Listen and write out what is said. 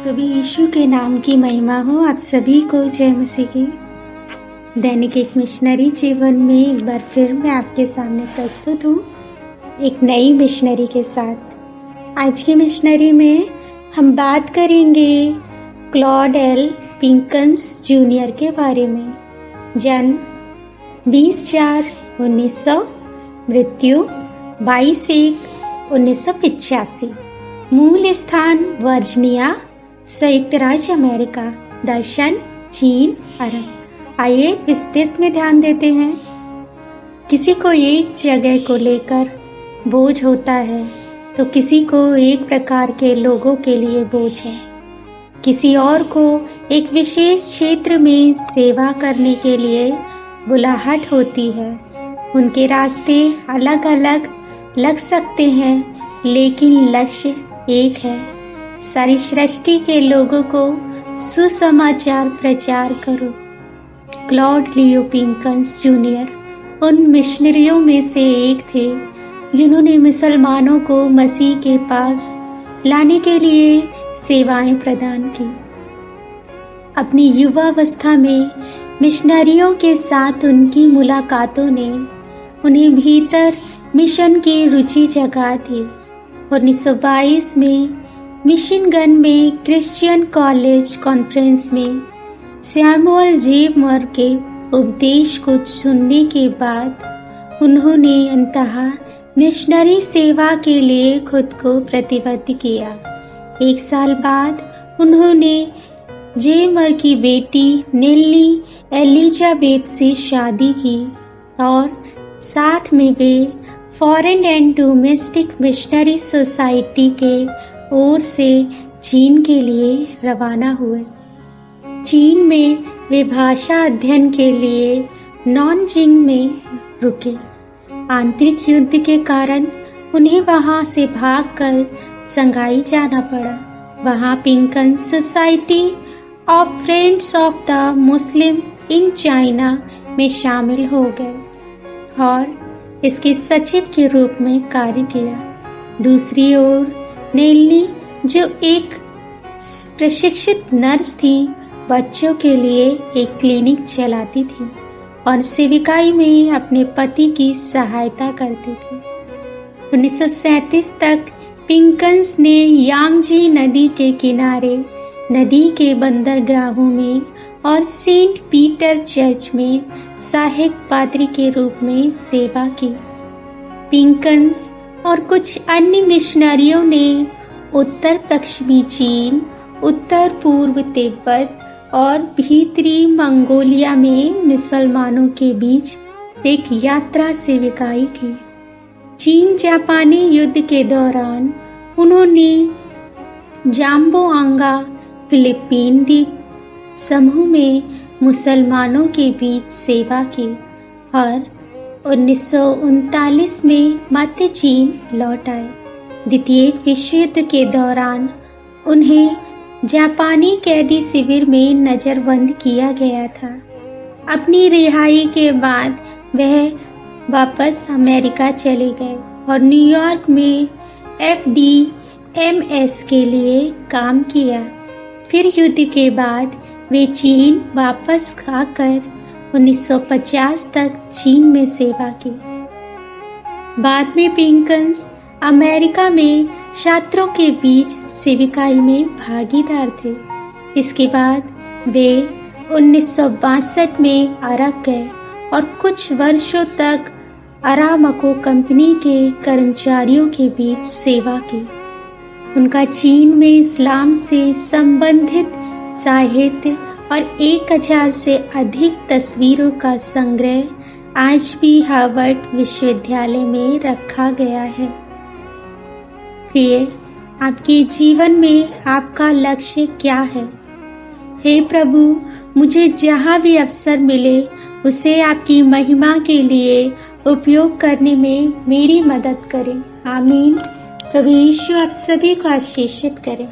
प्रभु यीशु के नाम की महिमा हो। आप सभी को जय मसीह की। दैनिक एक मिशनरी जीवन में एक बार फिर मैं आपके सामने प्रस्तुत हूँ एक नई मिशनरी के साथ। आज की मिशनरी में हम बात करेंगे क्लॉड एल पिंकन्स जूनियर के बारे में। जन्म 20/4/1900, मृत्यु 22/1/1985, मूल स्थान वर्जीनिया, संयुक्त राज्य अमेरिका, दर्शन चीन, अरब। आइए विस्तृत में ध्यान देते हैं। किसी को एक जगह को लेकर बोझ होता है तो किसी को एक प्रकार के लोगों के लिए बोझ है। किसी और को एक विशेष क्षेत्र में सेवा करने के लिए बुलाहट होती है। उनके रास्ते अलग अलग लग सकते हैं, लेकिन लक्ष्य एक है। सारी सृष्टि के लोगों को सुसमाचार प्रचार करो। क्लॉड लियो पिंकन्स जूनियर उन मिशनरियों में से एक थे जिन्होंने मुसलमानों को मसीह के पास लाने के लिए सेवाएं प्रदान की। अपनी युवावस्था में मिशनरियों के साथ उनकी मुलाकातों ने उन्हें भीतर मिशन की रुचि जगा दी। 1922 में मिशिगन में क्रिश्चियन कॉलेज कॉन्फ्रेंस में सैमुअल जे मर के उपदेश को सुनने के बाद उन्होंने अंततः मिशनरी सेवा के लिए खुद को प्रतिबद्ध किया। 1 साल बाद उन्होंने जे मर की बेटी नेल्ली एलिजाबेथ से शादी की और साथ में वे foreign and domestic missionary society के ओर से चीन के लिए रवाना हुए। चीन में वे भाषा अध्ययन के लिए नॉनजिंग में रुके। आंतरिक युद्ध के कारण उन्हें वहां से भागकर संघाई जाना पड़ा। वहां पिंकन society of friends of the Muslim in China में शामिल हो गए और इसके सचिव के रूप में कार्य किया। दूसरी ओर नेल्ली, जो एक प्रशिक्षित नर्स थी, बच्चों के लिए एक क्लिनिक चलाती थी और सेविकाई में अपने पति की सहायता करती थी। 1937 तक पिंकन्स ने यांगजी नदी के किनारे नदी के बंदरगाहों में और सेंट पीटर चर्च में सहायक पादरी के रूप में सेवा की। पिंकन्स और कुछ अन्य मिशनरियों ने उत्तर पश्चिमी चीन, उत्तर पूर्व तिब्बत और भीतरी मंगोलिया में मुसलमानों के बीच एक यात्रा सेविकाई की। चीन जापानी युद्ध के दौरान उन्होंने जाम्बोआंगा फिलीपीन द्वीप समूह में मुसलमानों के बीच सेवा की और 1939 में मध्य चीन लौट आए। द्वितीय विश्व युद्ध के दौरान उन्हें जापानी कैदी शिविर में नजरबंद किया गया था। अपनी रिहाई के बाद वह वापस अमेरिका चले गए और न्यूयॉर्क में FDMS के लिए काम किया। फिर युद्ध के बाद वे चीन वापस आकर 1950 तक चीन में सेवा की। बाद में पिंकन्स अमेरिका में छात्रों के बीच सेविकाई में भागीदार थे। इसके बाद वे 1962 में अरब गए और कुछ वर्षों तक अरामको कंपनी के कर्मचारियों के बीच सेवा की। उनका चीन में इस्लाम से संबंधित साहित्य और 1000 से अधिक तस्वीरों का संग्रह आज भी हार्वर्ड विश्वविद्यालय में रखा गया है। प्रिय, आपके जीवन में आपका लक्ष्य क्या है? हे प्रभु, मुझे जहाँ भी अवसर मिले उसे आपकी महिमा के लिए उपयोग करने में मेरी मदद करें। आमीन। प्रभु यीशु आप सभी को आशीषित करें।